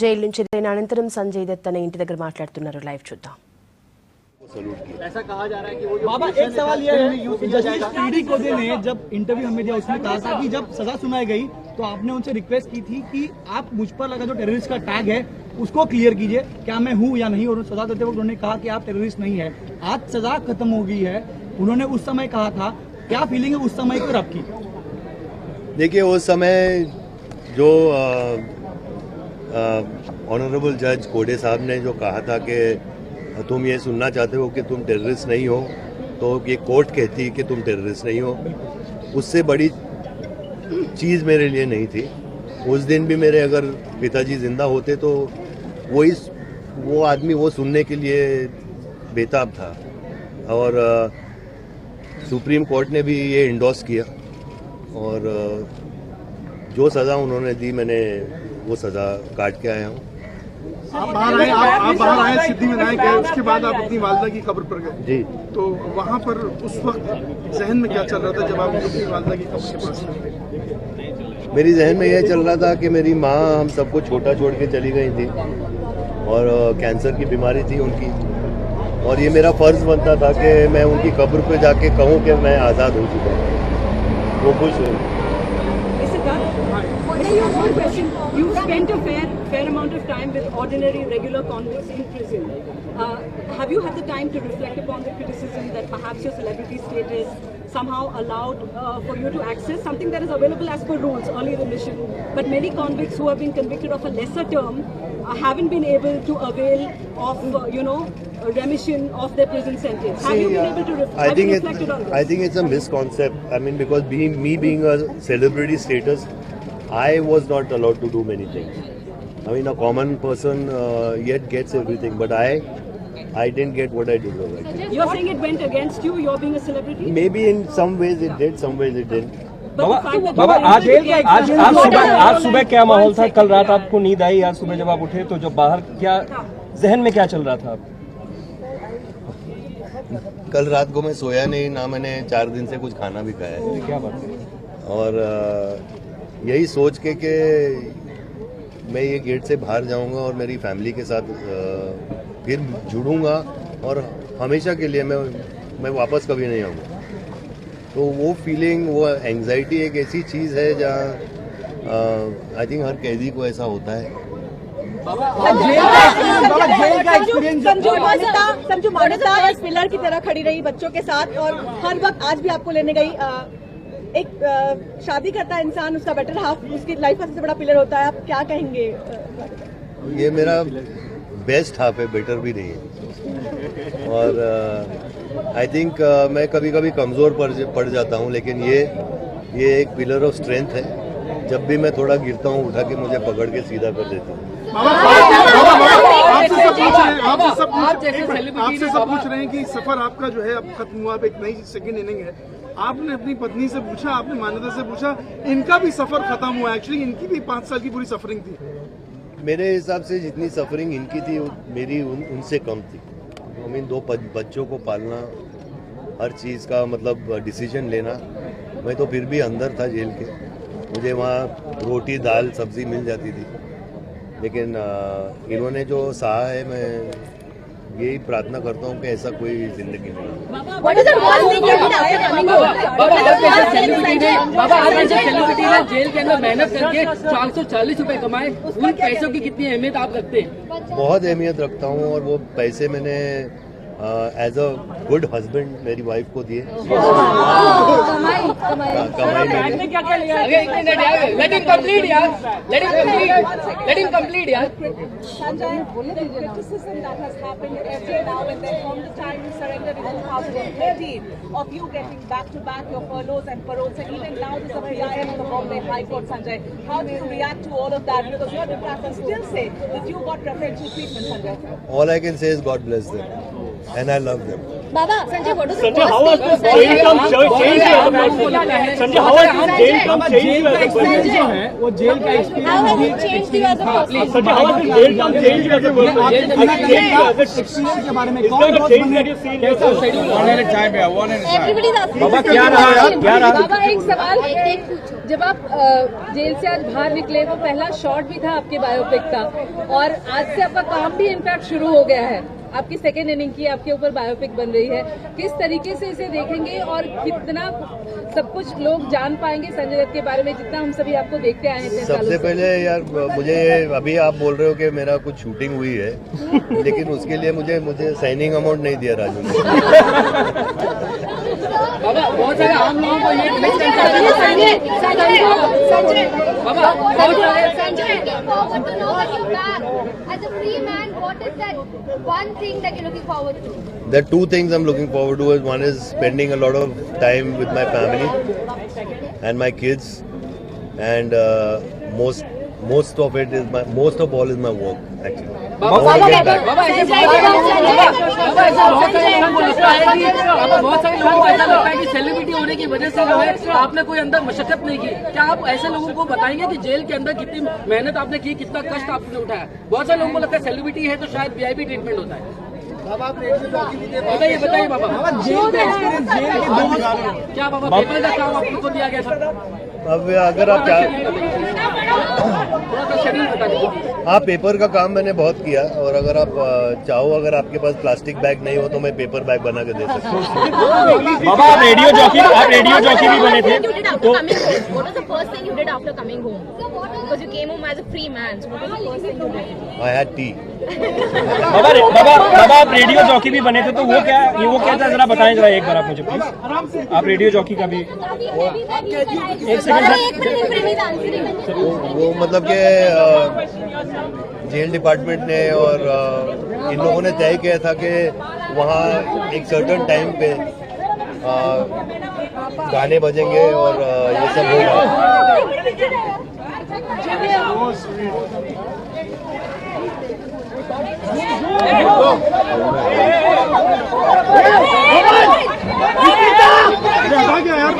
Jail నుంచి అనంతరం సంజయ్ దత్ తన ఇంటి దగ్గర మాట్లాడుతున్నారు. లైవ్ చూద్దాం. ऐसा कहा जा रहा है कि वो बाबा एक सवाल ये है, जस्टिस पीडी कोदे ने जब इंटरव्यू हमें दिया उसने कहा था कि जब सजा सुनाई गई तो आपने उनसे रिक्वेस्ट की थी कि आप मुझ पर लगा जो टेररिस्ट का टैग है उसको क्लियर कीजिए, क्या मैं हूँ या नहीं। और सजा देते वक्त उन्होंने कहा कि आप टेररिस्ट नहीं है। आज सजा खत्म हो गई है, उन्होंने उस समय कहा था, क्या फीलिंग है उस समय पर आपकी? देखिए उस समय जो ऑनरेबल जज कोडे साहब ने जो कहा था कि तुम ये सुनना चाहते हो कि तुम टेररिस्ट नहीं हो, तो ये कोर्ट कहती कि तुम टेररिस्ट नहीं हो, उससे बड़ी चीज़ मेरे लिए नहीं थी। उस दिन भी मेरे अगर पिताजी जिंदा होते तो वो आदमी वो सुनने के लिए बेताब था। और सुप्रीम कोर्ट ने भी ये इंडोर्स किया और जो सज़ा उन्होंने दी मैंने वो सज़ा काट के आया हूँ। आप बाहर आए सिद्धिविनायक गए, उसके बाद आप अपनी वालदा की कब्र पर गए जी, तो वहाँ पर उस वक्त जहन में क्या चल रहा था जब आप अपनी वालदा की कब्र के पास? मेरी जहन में यह चल रहा था कि मेरी माँ हम सबको छोटा छोड़ के चली गई थी और कैंसर की बीमारी थी उनकी, और ये मेरा फ़र्ज़ बनता था कि मैं उनकी कब्र पे जाके कहूँ कि मैं आज़ाद हो चुका हूँ, वो खुश हो। You spent a fair amount of time with ordinary, regular convicts in prison. Have you had the time to reflect upon the criticism that perhaps your celebrity status somehow allowed for you to access something that is available as per rules, early remission, but many convicts who have been convicted of a lesser term haven't been able to avail of, remission of their prison sentence. Have you been able to reflected on this? I think it's a misconcept. I mean, because being a celebrity status, I was not allowed to do many things. I mean, a common person yet gets everything, but I didn't get what I deserve. You're saying it went against you, you're being a celebrity? Maybe in some ways it did, some ways it didn't. बाबा आज सुबह क्या माहौल था? कल रात आपको नींद आई, आज सुबह जब आप उठे तो जब बाहर क्या जहन में क्या चल रहा था? कल रात को मैं सोया नहीं, ना मैंने 4 दिन से कुछ खाना भी खाया है। क्या बात है? और यही सोच के कि मैं ये गेट से बाहर जाऊंगा और मेरी फैमिली के साथ फिर जुड़ूंगा और हमेशा के लिए मैं वापस कभी नहीं आऊँगा। तो वो फीलिंग, वो एंग्जाइटी एक ऐसी चीज़ है जहाँ आई थिंक हर कैदी को ऐसा होता है। संजू मानिता एक पिलर की तरह खड़ी रही बच्चों के साथ और हर वक्त आज भी आपको लेने गई। एक शादी करता इंसान, उसका बेटर हाफ उसकी लाइफ का सबसे बड़ा पिलर होता है, आप क्या कहेंगे? ये मेरा बेस्ट हाफ है, बेटर भी नहीं है। और आई थिंक मैं कभी कभी कमज़ोर पड़ जाता हूँ, लेकिन ये एक पिलर ऑफ स्ट्रेंथ है। जब भी मैं थोड़ा गिरता हूँ उठा के मुझे पकड़ के सीधा कर देता हूँ। आपसे सब पूछ रहे हैं कि सफर आपका जो है अब खत्म हुआ, अब एक नई सेकंड इनिंग है। आपने अपनी पत्नी से पूछा, आपने मान्यता से पूछा, इनका भी सफर खत्म हुआ। एक्चुअली इनकी भी 5 साल की पूरी सफरिंग थी। मेरे हिसाब से जितनी सफरिंग इनकी थी मेरी उनसे कम थी। आई मीन 2 बच्चों को पालना, हर चीज़ का मतलब डिसीजन लेना। मैं तो फिर भी अंदर था जेल के, मुझे वहाँ रोटी दाल सब्जी मिल जाती थी, लेकिन इन्होंने जो सहा है, मैं यही प्रार्थना करता हूँ कि ऐसा कोई जिंदगी में बाबा आज सेलिब्रिटी ने जेल के अंदर मेहनत करके 440 रुपए कमाए, उन पैसों की कितनी अहमियत आप रखते हैं? बहुत अहमियत रखता हूँ, और वो पैसे मैंने एज अ गुड हस्बैंड मेरी वाइफ को दिए। कमाई मैंने। Let him complete यार। Sanjay, the criticism that has happened every now and then from the time you surrendered in 2013 of you getting back-to-back your furloughs and paroles, and even now there's a PIL of the Bombay High Court, Sanjay. How do you react to all of that? Because your detractors still say that you got preferential treatment, Sanjay. All I can say is God bless them, and I love them. Baba, Sanjay, what is the Sanjay, how has the jail term changed? Sanjay, how has the jail term changed? वो jail का experience Sanjay, how has the jail term changed? Experience के बारे में कौन बहुत schedule बाबा क्या रहा? बाबा एक सवाल जब आप जेल से आज बाहर निकले, वो पहला शॉट भी था आपके बायोपिक का, और आज से आपका काम भी इनफैक्ट शुरू हो गया है। आपकी सेकेंड इनिंग की आपके ऊपर बायोपिक बन रही है, किस तरीके से इसे देखेंगे और कितना सब कुछ लोग जान पाएंगे संजय दत्त के बारे में, जितना हम सभी आपको देखते आए हैं? सबसे पहले यार मुझे अभी आप बोल रहे हो कि मेरा कुछ शूटिंग हुई है, लेकिन उसके लिए मुझे साइनिंग अमाउंट नहीं दिया राजू ने। बाबा बहुत सारे आम लोगों को ये There are two things I'm looking forward to. One is spending a lot of time with my family and my kids, and most of all is my work actually. बहुत सारे लोगों को ऐसा लगता है कि सेलिब्रिटी होने की वजह से जो है आपने कोई अंदर मशक्कत नहीं की। क्या आप ऐसे लोगों को बताएंगे कि जेल के अंदर कितनी मेहनत आपने की, कितना कष्ट आपने उठाया? बहुत सारे लोगों को लगता है सेलिब्रिटी है तो शायद वीआईपी ट्रीटमेंट होता है। बताइए बाबा, क्या बाबा पेपर का काम आपको दिया गया था? अब अगर आप हाँ, पेपर का काम मैंने बहुत किया, और अगर आप चाहो, अगर आपके पास प्लास्टिक बैग नहीं हो तो मैं पेपर बैग बना के दे सकता हूँ। बाबा आप रेडियो जॉकी भी बने थे, तो What was the first thing you did after coming home? Because you came home as a free man. So what was the first thing you did? I had tea. बाबा आप radio jockey भी बने थे, तो वो क्या था, जरा बताएं जरा एक बार आप मुझे प्लीज। आप रेडियो जॉकी का भी एक सेकंड। वो मतलब कि जेल डिपार्टमेंट ने और इन लोगों ने तय किया था कि वहाँ एक सर्टेन टाइम पे गाने बजेंगे और ये सब होगा। यार